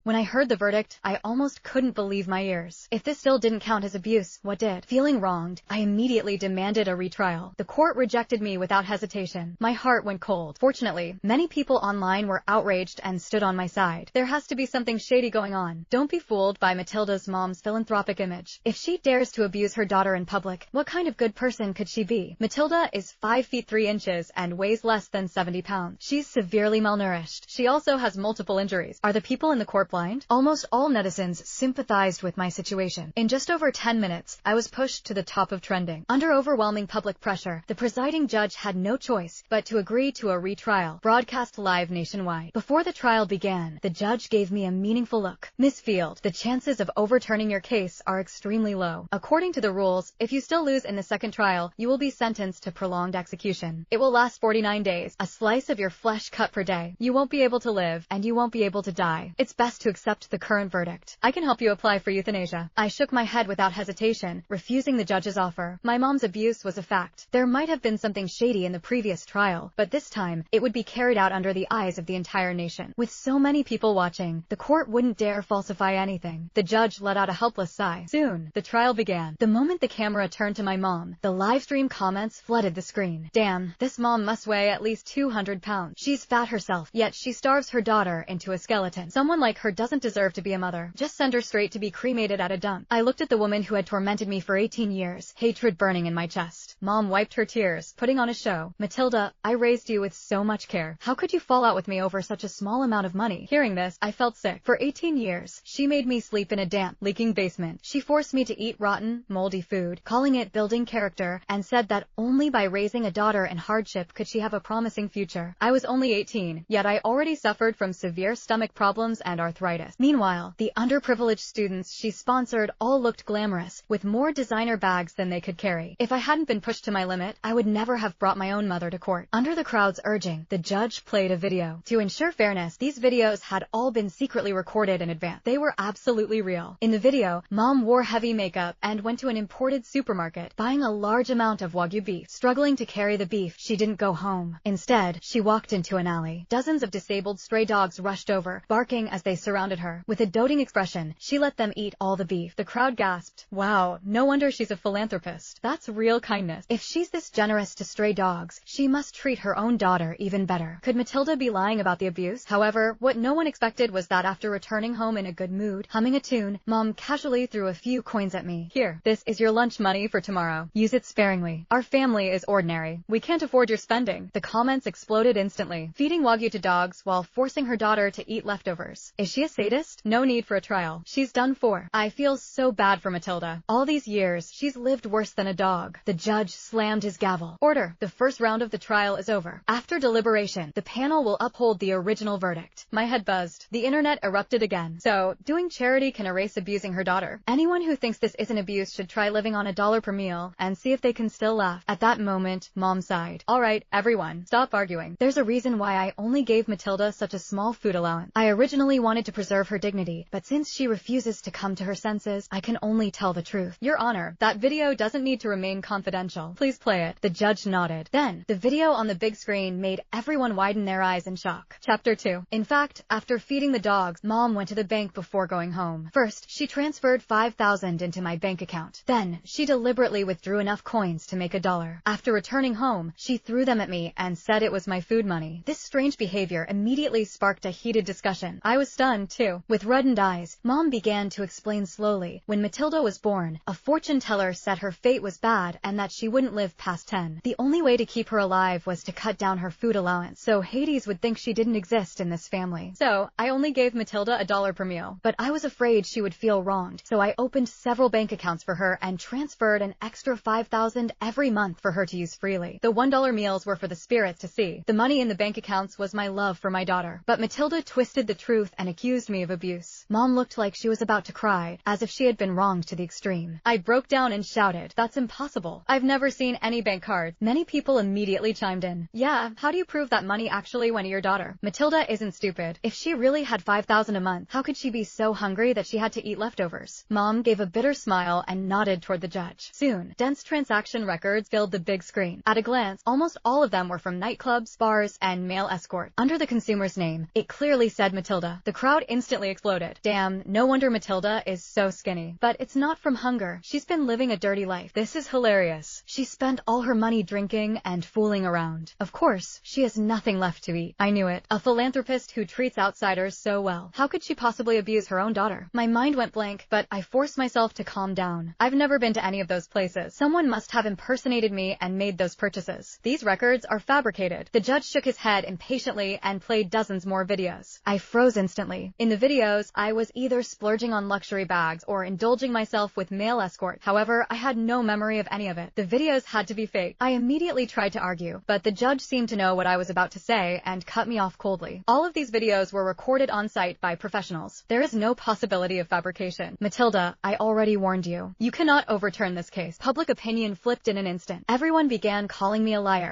When I heard the verdict, I almost couldn't believe my ears. If this still didn't count as abuse, what did? Feeling wronged, I immediately demanded a retrial. The court rejected me without hesitation. My heart went cold. Fortunately, many people online were outraged and stood on my side. There has to be something shady going on. Don't be fooled by Matilda's mom's philanthropic image. If she dares to abuse her daughter in public, what kind of good person could she be? Matilda is 5 feet 3 inches and weighs less than 70 pounds. She's severely malnourished. She also has multiple injuries. Are the people in the court blind? Almost all netizens sympathized with my situation. In just over 10 minutes, I was pushed to the top of trending. Under overwhelming public pressure, the presiding judge had no choice but to agree to a retrial, broadcast live nationwide. Before the trial began, the judge gave me a meaningful look. Miss Field, the chances of overturning your case are extremely low. According to the rules, if you still lose in the second trial, you will be sentenced to prolonged execution. It will last 49 days, a slice of your flesh cut per day. You won't be able to live, and you won't be able to die. It's best to accept the current verdict. I can help you apply for euthanasia. I shook my head without hesitation, refusing the judge's offer. My mom's abuse was a fact. There might have been something shady in the previous trial, but this time, it would be carried out under the eyes of the entire nation. With so many people watching, the court wouldn't dare falsify anything. The judge let out a helpless sigh. Soon, the trial began. The moment the camera turned to my mom, the live stream comments flooded the screen. Damn, this mom must weigh at least 200 pounds. She's fat herself, yet she starves her daughter into a skeleton. Someone like her doesn't deserve to be a mother. Just send her straight to be cremated at a dump. I looked at the woman who had tormented me for 18 years, hatred burning in my chest. Mom wiped her tears, putting on a show. Matilda, I raised you with so much care. How could you fall out with me over such a small amount of money? Hearing this, I felt sick. For 18 years, she made me sleep in a damp, leaking basement. She forced me to eat rotten, moldy food, calling it building character, and said that only by raising a daughter in hardship could she have a promising future. I was only 18, yet I already suffered from severe stomach problems and arthritis. Meanwhile, the underprivileged students she sponsored all looked glamorous, with more designer bags than they could carry. If I hadn't been pushed to my limit, I would never have brought my own mother to court. Under the crowd's urging, the judge played a video. To ensure fairness, these videos had all been secretly recorded in advance. They were absolutely real. In the video, Mom wore heavy makeup and went to an imported supermarket, buying a large amount of Wagyu beef. Struggling to carry the beef, she didn't go home. Instead, she walked into an alley. Dozens of disabled stray dogs rushed over, barking as they surrounded her. With a doting expression, she let them eat all the beef. The crowd gasped. Wow, no wonder she's a philanthropist. That's real kindness. If she's this generous to stray dogs, she must treat her own daughter even better. Could Matilda be lying about the abuse? However, what no one expected was that after returning home in a good mood, humming a tune, Mom casually threw a few coins at me. Here, this is your lunch money for tomorrow. Use it sparingly. Our family is ordinary. We can't afford your spending. The comments exploded instantly. Feeding Wagyu to dogs while forcing her daughter to eat leftovers. Is she a sadist? No need for a trial. She's done for. I feel so bad for Matilda. All these years, she's lived worse than a dog. The judge slammed his gavel. Order. The first round of the trial is over. After deliberation, the panel will uphold the original verdict. My head buzzed. The internet erupted again. So, doing charity can erase abusing her daughter. Anyone who thinks this isn't abuse should try living on $1 per meal and see if they can still laugh. At that moment, Mom sighed. All right, everyone, stop arguing. There's a reason why I only gave Matilda such a small food allowance. I originally wanted to preserve her dignity, but since she refuses to come to her senses, I can only tell the truth. Your Honor, that video doesn't need to remain confidential. Please play it. The judge nodded. Then, the video on the big screen made everyone widen their eyes in shock. Chapter 2. In fact, after feeding the dogs, Mom went to the bank before going home. First, she transferred $5,000 into my bank account. Then, she deliberately withdrew enough coins to make $1. After returning home, she threw them at me and said it was my food money. This strange behavior immediately sparked a heated discussion. I was stunned, too. With reddened eyes, Mom began to explain slowly. When Matilda was born, a fortune teller said her fate was bad and that she wouldn't live past 10. The only way to keep her alive was to cut down her food allowance, so Hades would think she didn't exist in this family. So, I only gave Matilda $1 per meal. But I was afraid she would feel wronged, so I opened several bank accounts for her and transferred an extra $5,000 every month for her to use freely. The $1 meals were for the spirits to see. The money in the bank accounts was my love for my daughter. But Matilda twisted the truth and accused me of abuse. Mom looked like she was about to cry, as if she had been wronged to the extreme. I broke down and shouted, "That's impossible. I've never seen any bank cards." Many people immediately chimed in. Yeah, how do you prove that money actually went to your daughter? Matilda isn't stupid. If she really had $5,000 a month, how could she be so hungry that she had to eat leftovers? Mom gave a bitter smile and nodded toward the judge. Soon, dense transaction records filled the big screen. At a glance, almost all of them were from nightclubs, bars, and male escorts. Under the consumer's name, it clearly said Matilda. The crowd crowd instantly exploded. Damn, no wonder Matilda is so skinny. But it's not from hunger. She's been living a dirty life. This is hilarious. She spent all her money drinking and fooling around. Of course, she has nothing left to eat. I knew it. A philanthropist who treats outsiders so well. How could she possibly abuse her own daughter? My mind went blank, but I forced myself to calm down. I've never been to any of those places. Someone must have impersonated me and made those purchases. These records are fabricated. The judge shook his head impatiently and played dozens more videos. I froze instantly. In the videos, I was either splurging on luxury bags or indulging myself with male escort. However, I had no memory of any of it. The videos had to be fake. I immediately tried to argue, but the judge seemed to know what I was about to say and cut me off coldly. All of these videos were recorded on site by professionals. There is no possibility of fabrication. Matilda, I already warned you. You cannot overturn this case. Public opinion flipped in an instant. Everyone began calling me a liar.